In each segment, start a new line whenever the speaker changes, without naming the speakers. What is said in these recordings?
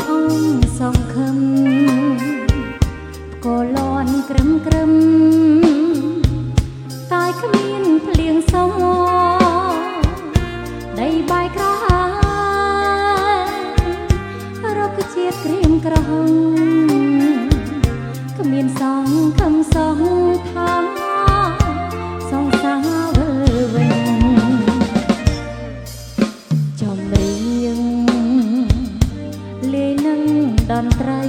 អង្គសងខឹមក៏លន់ក្រឹមក្រឹមតែគ្មានភ្លៀងសមដីបាយក្រហារកជាតិក្រៀមក្រហមគ្មានសងខឹមសងថាសងសាវិលវិញចំរៀងលេងនឹងតន្ត្រី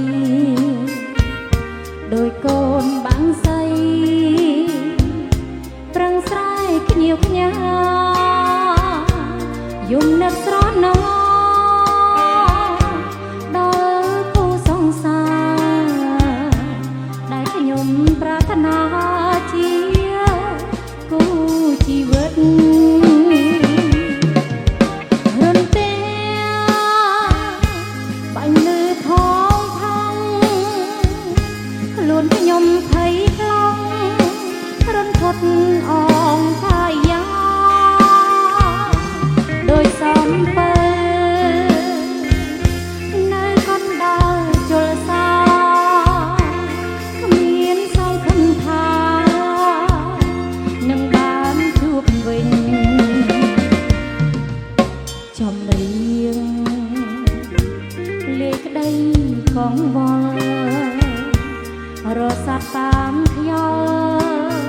ដោយកូនបាំងសៃប្រឹងស្រែកញាវខ្ញាយំនឹកស្រណោដល់គូសង្សារដែលខ្ញុំប្រាថ្នាជាគូជីវិតរុនទេបាញ់លើផងផងខ្លួនខ្ញុំភ័យខ្លោងរន្ធត់អងកាយាដោយសំពើនៅកណ្ដាលជលសាគ្មានសង្ឃឹមថានឹងបានជួបវិញចំរៀងលេក្ដីកងវល់រសាត់តាមខ្យល់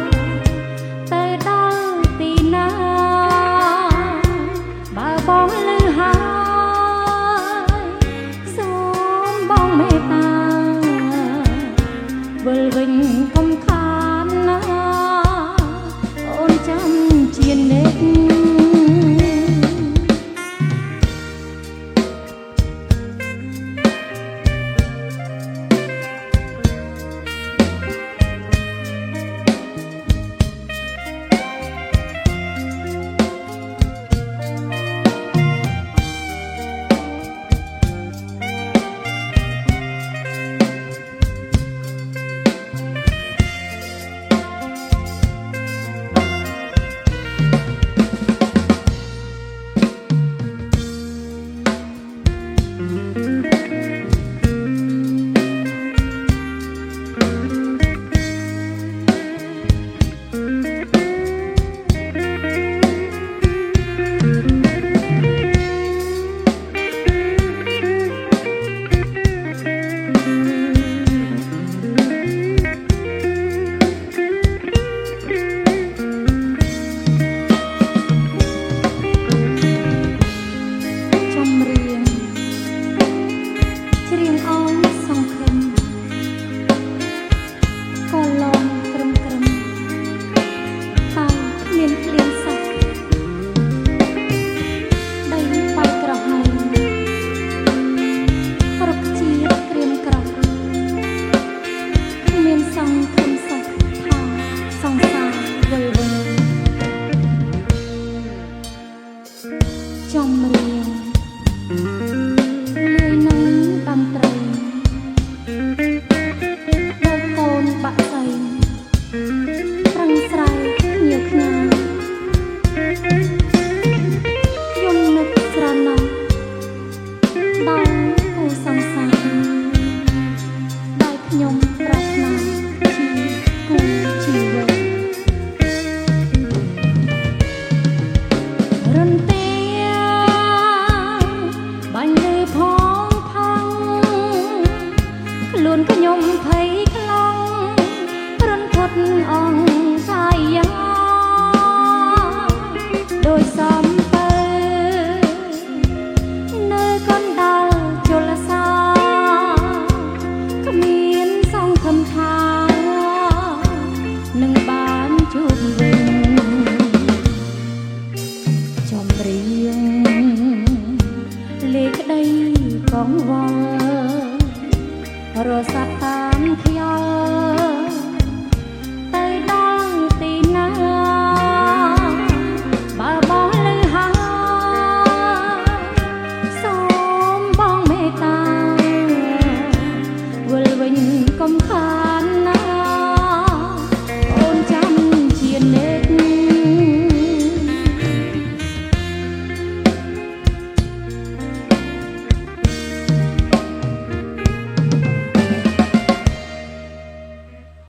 ទៅដល់ទីណាបើបងលឺហើយសូមបងមេត្តាវិលវិញកុំខានណាអូនចាំជានិច្ចចំរៀងលេងនឹងតន្ត្រីដោយកូនបាក់សៃប្រឹងស្រែកញាវខ្ញាយំនឹកស្រណោះដល់គូសង្សារដែលខ្ញុំប្រាថ្នាជាគូជីវិតរុនទេបាញ់លើផងផងខ្លួនខ្ញុំភ័យខ្លោងរន្ធត់អងកាយាដោយសំពើនៅកណ្ដាលជលសាគ្មានសង្ឃឹមថានឹងបានជួបវិញចំរៀងលេក្ដីកងវល់